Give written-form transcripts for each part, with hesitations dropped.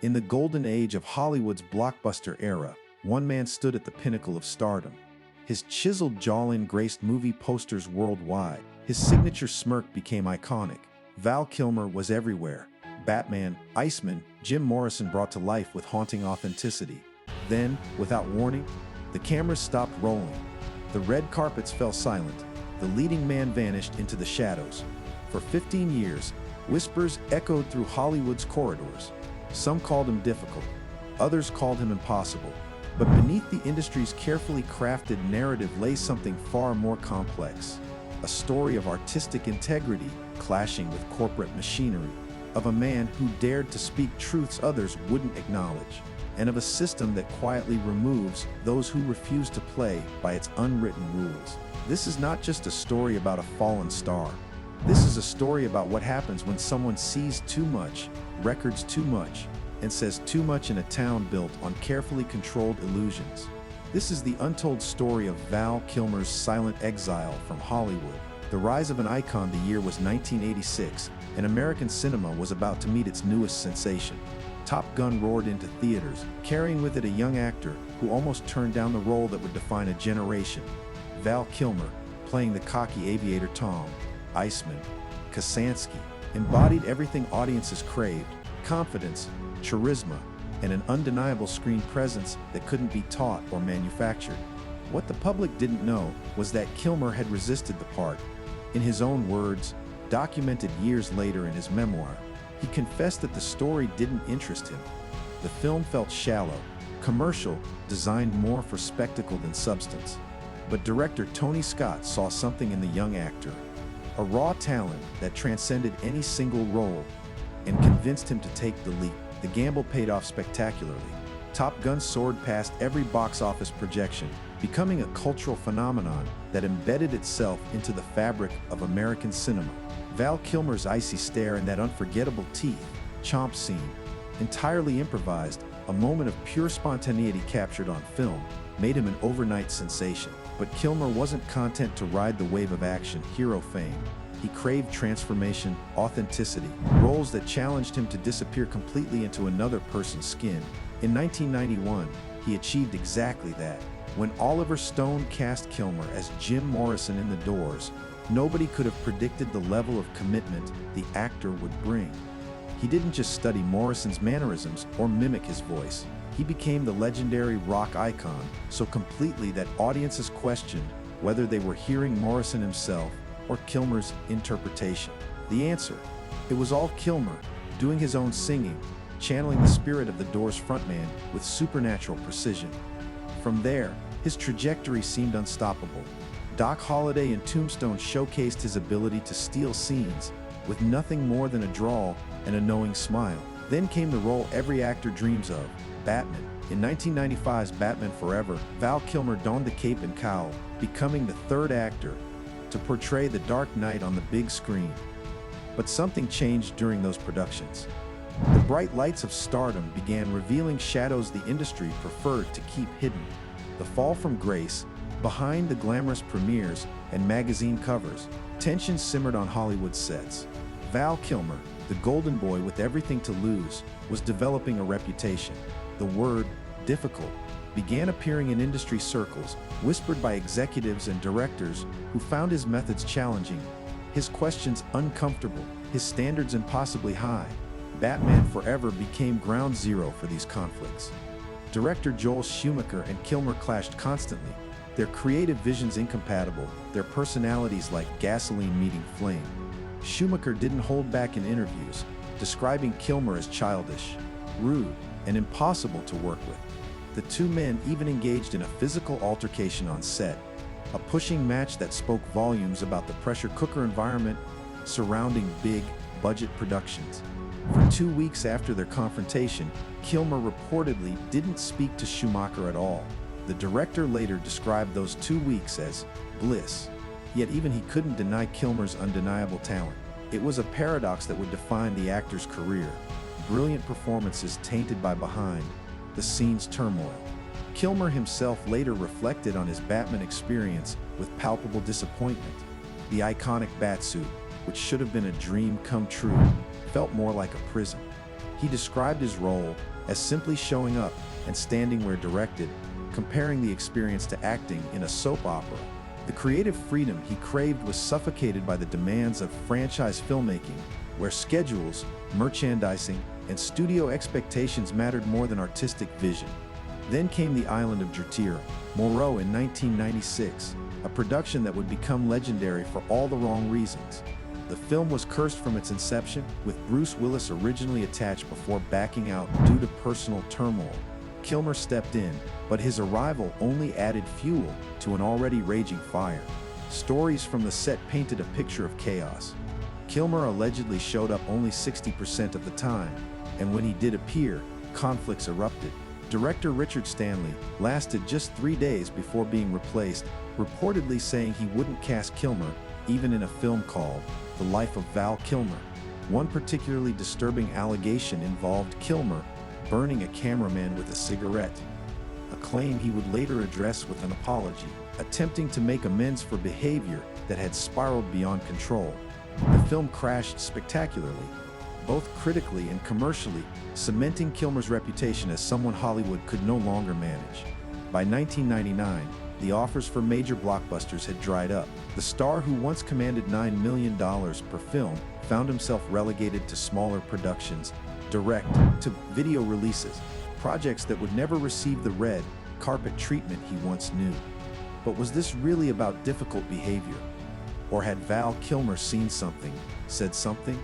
In the golden age of Hollywood's blockbuster era, one man stood at the pinnacle of stardom. His chiseled jawline graced movie posters worldwide. His signature smirk became iconic. Val Kilmer was everywhere. Batman, Iceman, Jim Morrison brought to life with haunting authenticity. Then, without warning, the cameras stopped rolling. The red carpets fell silent. The leading man vanished into the shadows. For 15 years, whispers echoed through Hollywood's corridors. Some called him difficult. Others called him impossible. But beneath the industry's carefully crafted narrative lay something far more complex. A story of artistic integrity clashing with corporate machinery, of a man who dared to speak truths others wouldn't acknowledge, and of a system that quietly removes those who refuse to play by its unwritten rules. This is not just a story about a fallen star. This is a story about what happens when someone sees too much, records too much, and says too much in a town built on carefully controlled illusions. This is the untold story of Val Kilmer's silent exile from Hollywood. The rise of an icon. The year was 1986, and American cinema was about to meet its newest sensation. Top Gun roared into theaters, carrying with it a young actor who almost turned down the role that would define a generation. Val Kilmer, playing the cocky aviator Tom, Iceman, Kasansky, embodied everything audiences craved: confidence, charisma, and an undeniable screen presence that couldn't be taught or manufactured. What the public didn't know was that Kilmer had resisted the part. In his own words, documented years later in his memoir, he confessed that the story didn't interest him. The film felt shallow, commercial, designed more for spectacle than substance. But director Tony Scott saw something in the young actor, a raw talent that transcended any single role, and convinced him to take the leap. The gamble paid off spectacularly. Top Gun soared past every box office projection, becoming a cultural phenomenon that embedded itself into the fabric of American cinema. Val Kilmer's icy stare and that unforgettable teeth chomp scene, entirely improvised, a moment of pure spontaneity captured on film, made him an overnight sensation. But Kilmer wasn't content to ride the wave of action hero fame. He craved transformation, authenticity, roles that challenged him to disappear completely into another person's skin. In 1991, he achieved exactly that. When Oliver Stone cast Kilmer as Jim Morrison in The Doors, nobody could have predicted the level of commitment the actor would bring. He didn't just study Morrison's mannerisms or mimic his voice. He became the legendary rock icon so completely that audiences questioned whether they were hearing Morrison himself or Kilmer's interpretation. The answer: it was all Kilmer, doing his own singing, channeling the spirit of The Doors frontman with supernatural precision. From there, his trajectory seemed unstoppable. Doc Holliday in Tombstone showcased his ability to steal scenes with nothing more than a drawl and a knowing smile. Then came the role every actor dreams of, Batman. In 1995's Batman Forever, Val Kilmer donned the cape and cowl, becoming the third actor to portray the Dark Knight on the big screen. But something changed during those productions. The bright lights of stardom began revealing shadows the industry preferred to keep hidden. The fall from grace, behind the glamorous premieres and magazine covers, tension simmered on Hollywood sets. Val Kilmer, the golden boy with everything to lose, was developing a reputation. The word, difficult, began appearing in industry circles, whispered by executives and directors who found his methods challenging, his questions uncomfortable, his standards impossibly high. Batman Forever became ground zero for these conflicts. Director Joel Schumacher and Kilmer clashed constantly, their creative visions incompatible, their personalities like gasoline meeting flame. Schumacher didn't hold back in interviews, describing Kilmer as childish, rude, and impossible to work with. The two men even engaged in a physical altercation on set, a pushing match that spoke volumes about the pressure cooker environment surrounding big, budget productions. For 2 weeks after their confrontation, Kilmer reportedly didn't speak to Schumacher at all. The director later described those 2 weeks as bliss. Yet even he couldn't deny Kilmer's undeniable talent. It was a paradox that would define the actor's career. Brilliant performances tainted by behind the scenes turmoil. Kilmer himself later reflected on his Batman experience with palpable disappointment. The iconic batsuit, which should have been a dream come true, felt more like a prison. He described his role as simply showing up and standing where directed, comparing the experience to acting in a soap opera. The creative freedom he craved was suffocated by the demands of franchise filmmaking, where schedules, merchandising, and studio expectations mattered more than artistic vision. Then came The Island of Dr. Moreau in 1996, a production that would become legendary for all the wrong reasons. The film was cursed from its inception, with Bruce Willis originally attached before backing out due to personal turmoil. Kilmer stepped in, but his arrival only added fuel to an already raging fire. Stories from the set painted a picture of chaos. Kilmer allegedly showed up only 60% of the time, and when he did appear, conflicts erupted. Director Richard Stanley lasted just 3 days before being replaced, reportedly saying he wouldn't cast Kilmer even in a film called The Life of Val Kilmer. One particularly disturbing allegation involved Kilmer burning a cameraman with a cigarette, a claim he would later address with an apology, attempting to make amends for behavior that had spiraled beyond control. The film crashed spectacularly, both critically and commercially, cementing Kilmer's reputation as someone Hollywood could no longer manage. By 1999, the offers for major blockbusters had dried up. The star, who once commanded $9 million per film, found himself relegated to smaller productions, direct-to-video releases, projects that would never receive the red carpet treatment he once knew. But was this really about difficult behavior? Or had Val Kilmer seen something, said something,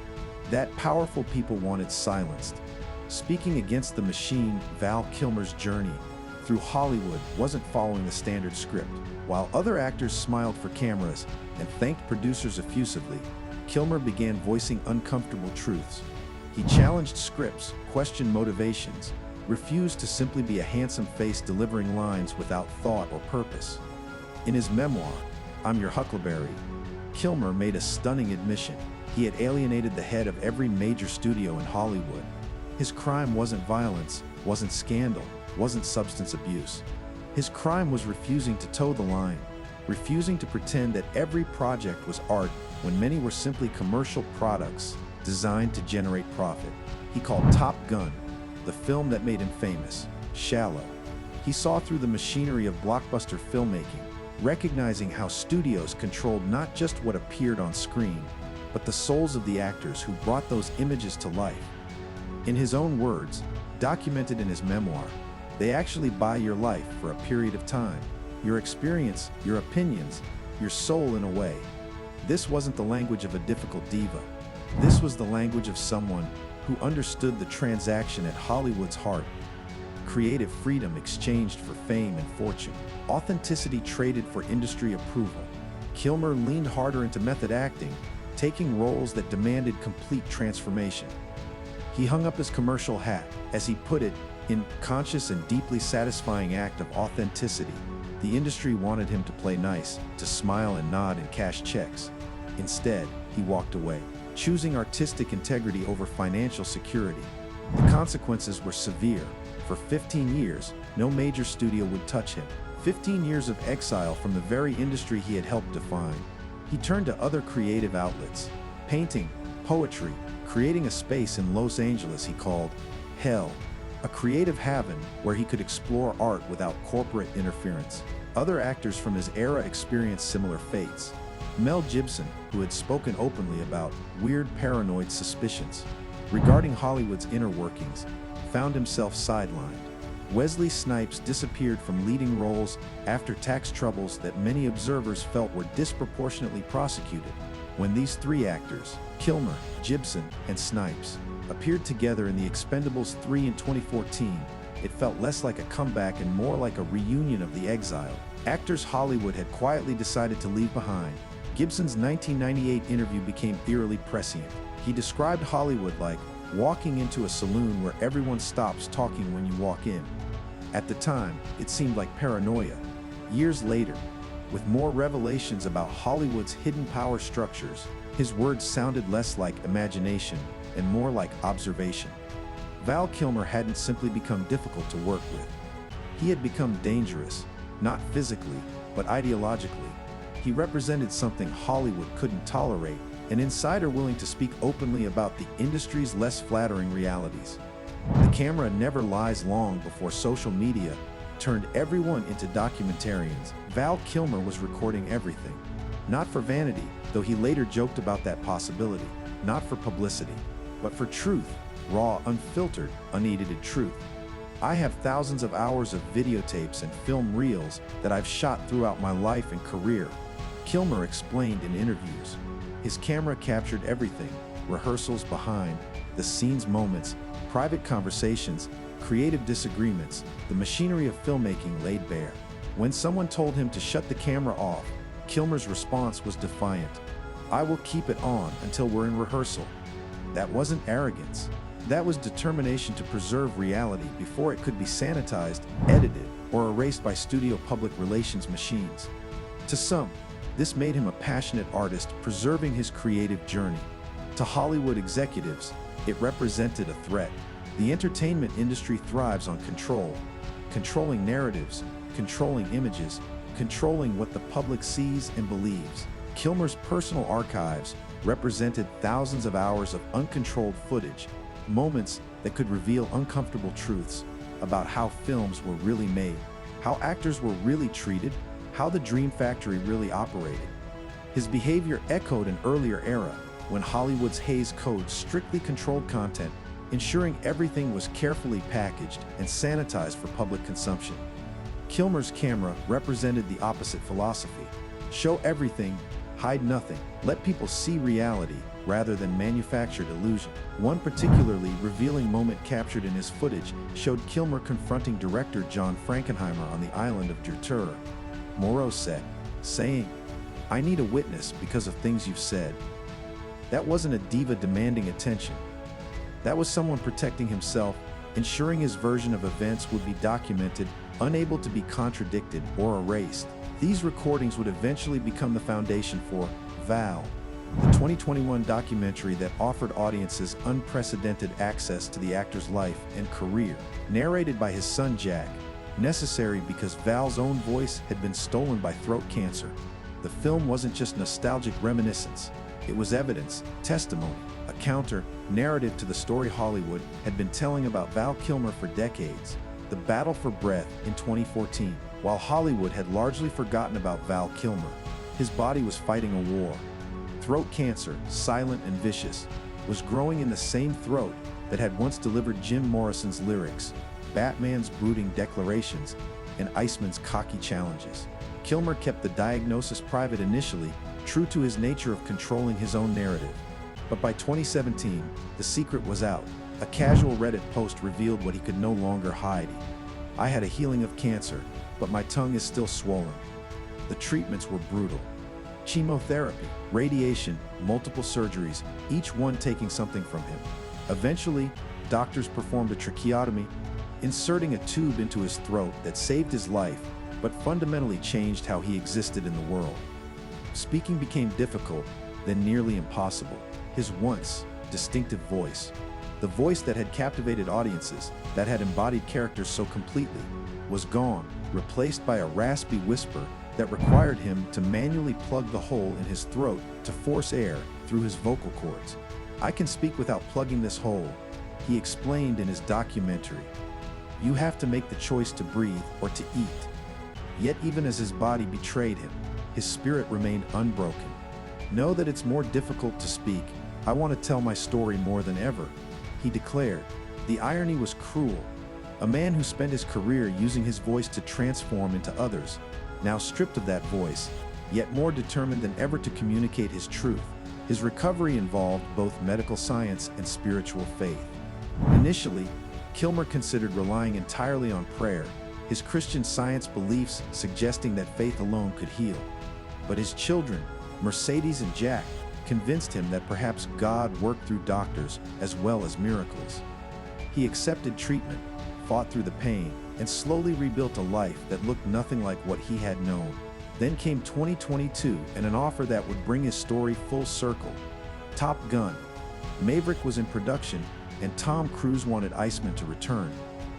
that powerful people wanted silenced? Speaking against the machine, Val Kilmer's journey through Hollywood wasn't following the standard script. While other actors smiled for cameras and thanked producers effusively, Kilmer began voicing uncomfortable truths. He challenged scripts, questioned motivations, refused to simply be a handsome face delivering lines without thought or purpose. In his memoir, I'm Your Huckleberry, Kilmer made a stunning admission. He had alienated the head of every major studio in Hollywood. His crime wasn't violence, wasn't scandal, wasn't substance abuse. His crime was refusing to toe the line, refusing to pretend that every project was art when many were simply commercial products designed to generate profit. He called Top Gun, the film that made him famous, shallow. He saw through the machinery of blockbuster filmmaking, recognizing how studios controlled not just what appeared on screen, but the souls of the actors who brought those images to life. In his own words, documented in his memoir, they actually buy your life for a period of time, your experience, your opinions, your soul in a way. This wasn't the language of a difficult diva. This was the language of someone who understood the transaction at Hollywood's heart. Creative freedom exchanged for fame and fortune. Authenticity traded for industry approval. Kilmer leaned harder into method acting, taking roles that demanded complete transformation. He hung up his commercial hat, as he put it, in conscious and deeply satisfying act of authenticity. The industry wanted him to play nice, to smile and nod and cash checks. Instead, he walked away, choosing artistic integrity over financial security. The consequences were severe. For 15 years, no major studio would touch him. 15 years of exile from the very industry he had helped define. He turned to other creative outlets, painting, poetry, creating a space in Los Angeles he called Hell, a creative haven where he could explore art without corporate interference. Other actors from his era experienced similar fates. Mel Gibson, who had spoken openly about weird paranoid suspicions regarding Hollywood's inner workings, found himself sidelined. Wesley Snipes disappeared from leading roles after tax troubles that many observers felt were disproportionately prosecuted. When these three actors, Kilmer, Gibson, and Snipes, appeared together in The Expendables 3 in 2014, it felt less like a comeback and more like a reunion of the exile. Actors Hollywood had quietly decided to leave behind. Gibson's 1998 interview became eerily prescient. He described Hollywood like walking into a saloon where everyone stops talking when you walk in. At the time, it seemed like paranoia. Years later, with more revelations about Hollywood's hidden power structures, his words sounded less like imagination and more like observation. Val Kilmer hadn't simply become difficult to work with. He had become dangerous, not physically, but ideologically. He represented something Hollywood couldn't tolerate, an insider willing to speak openly about the industry's less flattering realities. The camera never lies long before social media turned everyone into documentarians. Val Kilmer was recording everything. Not for vanity, though he later joked about that possibility. Not for publicity, but for truth. Raw, unfiltered, unedited truth. I have thousands of hours of videotapes and film reels that I've shot throughout my life and career, Kilmer explained in interviews. His camera captured everything: rehearsals, behind the scenes moments, private conversations, creative disagreements. The machinery of filmmaking laid bare. When someone told him to shut the camera off, Kilmer's response was defiant. "I will keep it on until we're in rehearsal." That wasn't arrogance. That was determination to preserve reality before it could be sanitized, edited, or erased by studio public relations machines. To some, this made him a passionate artist preserving his creative journey. To Hollywood executives, it represented a threat. The entertainment industry thrives on control, controlling narratives, controlling images, controlling what the public sees and believes. Kilmer's personal archives represented thousands of hours of uncontrolled footage, moments that could reveal uncomfortable truths about how films were really made, how actors were really treated, how the dream factory really operated. His behavior echoed an earlier era when Hollywood's Hays Code strictly controlled content, ensuring everything was carefully packaged and sanitized for public consumption. Kilmer's camera represented the opposite philosophy. Show everything, hide nothing. Let people see reality rather than manufactured illusion. One particularly revealing moment captured in his footage showed Kilmer confronting director John Frankenheimer on the island of Jutur. Moreau said, saying, "I need a witness because of things you've said." That wasn't a diva demanding attention. That was someone protecting himself, ensuring his version of events would be documented, unable to be contradicted or erased. These recordings would eventually become the foundation for Val, the 2021 documentary that offered audiences unprecedented access to the actor's life and career. Narrated by his son Jack, necessary because Val's own voice had been stolen by throat cancer. The film wasn't just nostalgic reminiscence. It was evidence, testimony, a counter-narrative to the story Hollywood had been telling about Val Kilmer for decades. The battle for breath in 2014. While Hollywood had largely forgotten about Val Kilmer, his body was fighting a war. Throat cancer, silent and vicious, was growing in the same throat that had once delivered Jim Morrison's lyrics, Batman's brooding declarations, and Iceman's cocky challenges. Kilmer kept the diagnosis private initially, true to his nature of controlling his own narrative. But by 2017, the secret was out. A casual Reddit post revealed what he could no longer hide. "I had a healing of cancer, but my tongue is still swollen." The treatments were brutal. Chemotherapy, radiation, multiple surgeries, each one taking something from him. Eventually, doctors performed a tracheotomy, inserting a tube into his throat that saved his life, but fundamentally changed how he existed in the world. Speaking became difficult, then nearly impossible. His once distinctive voice, the voice that had captivated audiences, that had embodied characters so completely, was gone, replaced by a raspy whisper that required him to manually plug the hole in his throat to force air through his vocal cords. "I can speak without plugging this hole," he explained in his documentary. "You have to make the choice to breathe or to eat." Yet even as his body betrayed him, his spirit remained unbroken. "Know that it's more difficult to speak. I want to tell my story more than ever," he declared. The irony was cruel. A man who spent his career using his voice to transform into others, now stripped of that voice, yet more determined than ever to communicate his truth. His recovery involved both medical science and spiritual faith. Initially, Kilmer considered relying entirely on prayer, his Christian Science beliefs suggesting that faith alone could heal. But his children, Mercedes and Jack, convinced him that perhaps God worked through doctors as well as miracles. He accepted treatment, fought through the pain, and slowly rebuilt a life that looked nothing like what he had known. Then came 2022 and an offer that would bring his story full circle. Top Gun. Maverick was in production, and Tom Cruise wanted Iceman to return.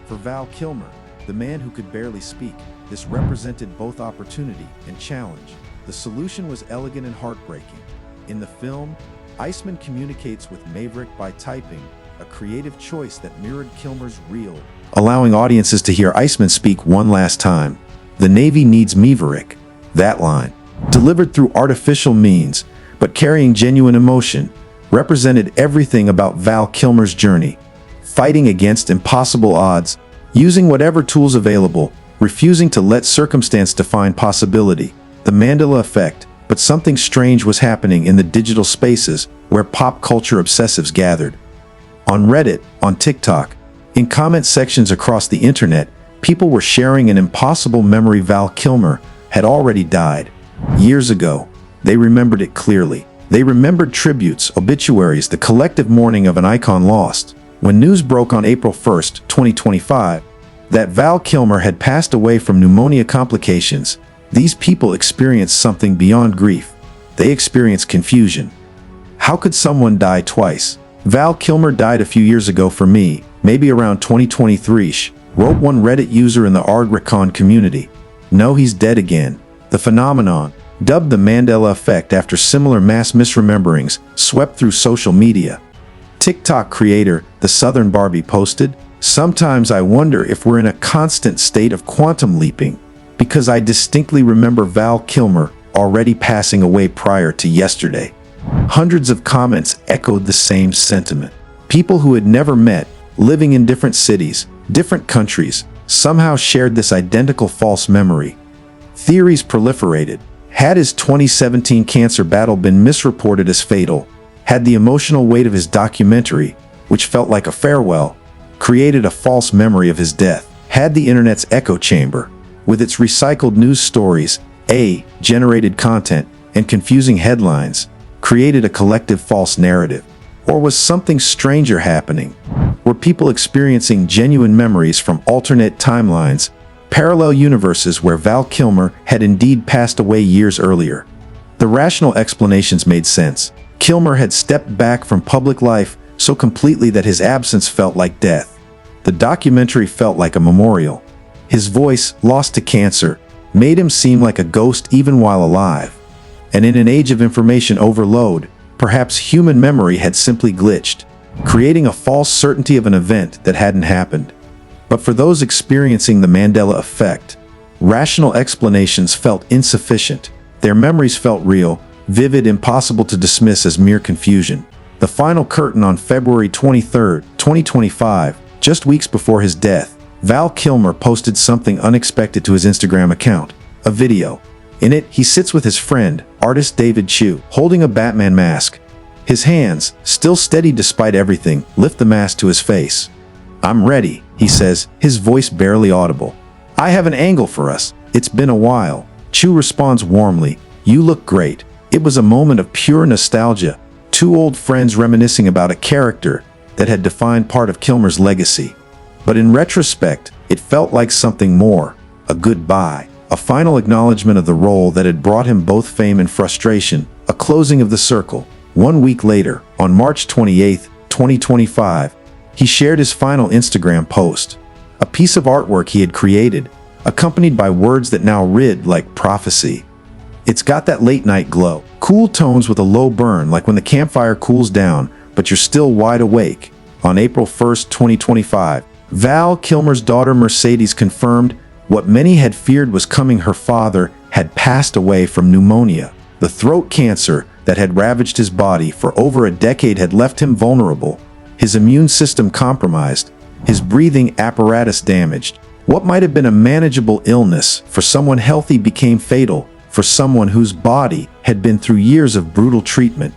For Val Kilmer, the man who could barely speak, this represented both opportunity and challenge. The solution was elegant and heartbreaking. In the film, Iceman communicates with Maverick by typing, a creative choice that mirrored Kilmer's reel, allowing audiences to hear Iceman speak one last time. The Navy needs Maverick. That line, delivered through artificial means, but carrying genuine emotion, represented everything about Val Kilmer's journey. Fighting against impossible odds, using whatever tools available, refusing to let circumstance define possibility. The Mandela effect, but something strange was happening in the digital spaces where pop culture obsessives gathered. On Reddit, on TikTok, in comment sections across the internet, people were sharing an impossible memory. Val Kilmer had already died. Years ago, they remembered it clearly. They remembered tributes, obituaries, the collective mourning of an icon lost. When news broke on April 1st, 2025, that Val Kilmer had passed away from pneumonia complications, these people experienced something beyond grief. They experienced confusion. How could someone die twice? Val Kilmer died a few years ago for me, maybe around 2023, wrote one Reddit user in the Archetype community. No, he's dead again. The phenomenon, dubbed the Mandela effect after similar mass misrememberings, swept through social media. TikTok creator, the Southern Barbie posted, "Sometimes I wonder if we're in a constant state of quantum leaping, because I distinctly remember Val Kilmer already passing away prior to yesterday." Hundreds of comments echoed the same sentiment. People who had never met, living in different cities, different countries, somehow shared this identical false memory. Theories proliferated. Had his 2017 cancer battle been misreported as fatal? Had the emotional weight of his documentary, which felt like a farewell, created a false memory of his death? Had the internet's echo chamber, with its recycled news stories, generated content, and confusing headlines, created a collective false narrative? Or was something stranger happening? Were people experiencing genuine memories from alternate timelines, parallel universes where Val Kilmer had indeed passed away years earlier? The rational explanations made sense. Kilmer had stepped back from public life so completely that his absence felt like death. The documentary felt like a memorial. His voice, lost to cancer, made him seem like a ghost even while alive. And in an age of information overload, perhaps human memory had simply glitched, creating a false certainty of an event that hadn't happened. But for those experiencing the Mandela effect, rational explanations felt insufficient. Their memories felt real, vivid, impossible to dismiss as mere confusion. The final curtain on February 23, 2025, just weeks before his death, Val Kilmer posted something unexpected to his Instagram account, a video. In it, he sits with his friend, artist David Chu, holding a Batman mask. His hands, still steady despite everything, lift the mask to his face. "I'm ready," he says, his voice barely audible. "I have an angle for us. It's been a while." Chu responds warmly, "You look great." It was a moment of pure nostalgia, two old friends reminiscing about a character that had defined part of Kilmer's legacy. But in retrospect, it felt like something more, a goodbye, a final acknowledgement of the role that had brought him both fame and frustration, a closing of the circle. 1 week later, on March 28, 2025, he shared his final Instagram post, a piece of artwork he had created, accompanied by words that now read like prophecy. It's got that late-night glow, cool tones with a low burn, like when the campfire cools down, but you're still wide awake. On April 1st, 2025, Val Kilmer's daughter Mercedes confirmed what many had feared was coming. Her father had passed away from pneumonia. The throat cancer that had ravaged his body for over a decade had left him vulnerable, his immune system compromised, his breathing apparatus damaged. What might have been a manageable illness for someone healthy became fatal for someone whose body had been through years of brutal treatment.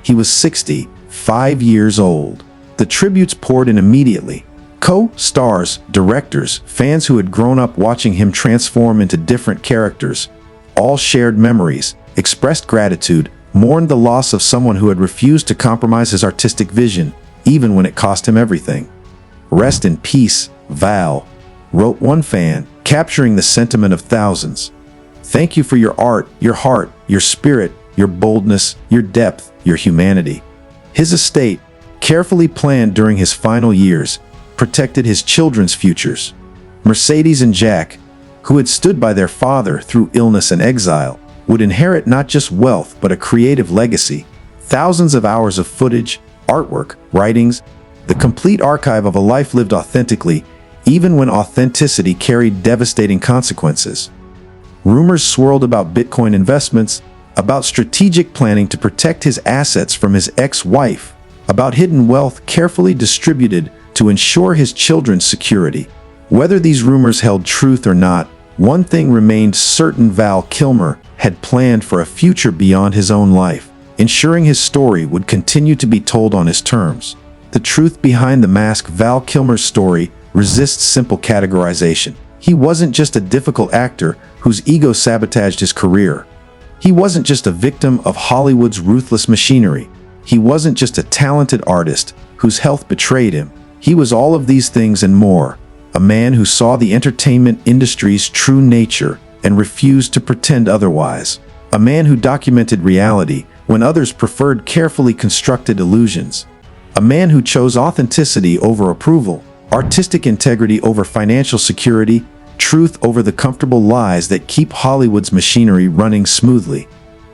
He was 65 years old. The tributes poured in immediately. Co-stars, directors, fans who had grown up watching him transform into different characters, all shared memories, expressed gratitude, mourned the loss of someone who had refused to compromise his artistic vision, even when it cost him everything. "Rest in peace, Val," wrote one fan, capturing the sentiment of thousands. "Thank you for your art, your heart, your spirit, your boldness, your depth, your humanity." His estate, carefully planned during his final years, protected his children's futures. Mercedes and Jack, who had stood by their father through illness and exile, would inherit not just wealth but a creative legacy. Thousands of hours of footage, artwork, writings, the complete archive of a life lived authentically, even when authenticity carried devastating consequences. Rumors swirled about Bitcoin investments, about strategic planning to protect his assets from his ex-wife, about hidden wealth carefully distributed to ensure his children's security. Whether these rumors held truth or not, one thing remained certain: Val Kilmer had planned for a future beyond his own life, ensuring his story would continue to be told on his terms. The truth behind the mask: Val Kilmer's story resists simple categorization. He wasn't just a difficult actor whose ego sabotaged his career. He wasn't just a victim of Hollywood's ruthless machinery. He wasn't just a talented artist whose health betrayed him. He was all of these things and more. A man who saw the entertainment industry's true nature and refused to pretend otherwise. A man who documented reality when others preferred carefully constructed illusions. A man who chose authenticity over approval, artistic integrity over financial security, truth over the comfortable lies that keep Hollywood's machinery running smoothly.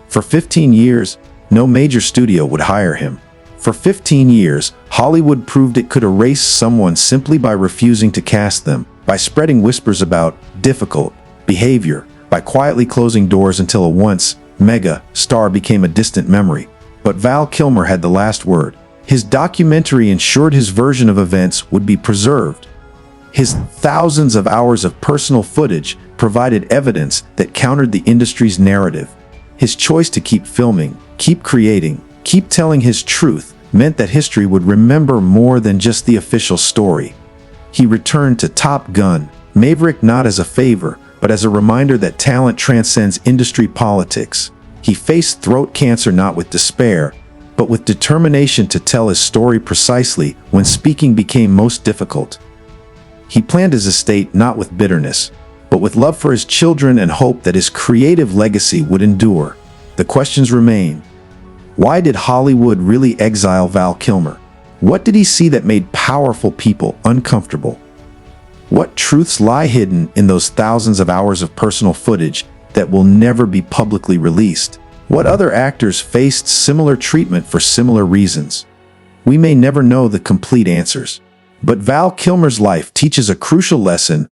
For 15 years, no major studio would hire him. For 15 years, Hollywood proved it could erase someone simply by refusing to cast them, by spreading whispers about difficult behavior, by quietly closing doors until a once mega star became a distant memory. But Val Kilmer had the last word. His documentary ensured his version of events would be preserved. His thousands of hours of personal footage provided evidence that countered the industry's narrative. His choice to keep filming, keep creating, keep telling his truth meant that history would remember more than just the official story. He returned to Top Gun, Maverick, not as a favor, but as a reminder that talent transcends industry politics. He faced throat cancer not with despair, but with determination to tell his story precisely when speaking became most difficult. He planned his estate not with bitterness, but with love for his children and hope that his creative legacy would endure. The questions remain. Why did Hollywood really exile Val Kilmer? What did he see that made powerful people uncomfortable? What truths lie hidden in those thousands of hours of personal footage that will never be publicly released? What other actors faced similar treatment for similar reasons? We may never know the complete answers. But Val Kilmer's life teaches a crucial lesson: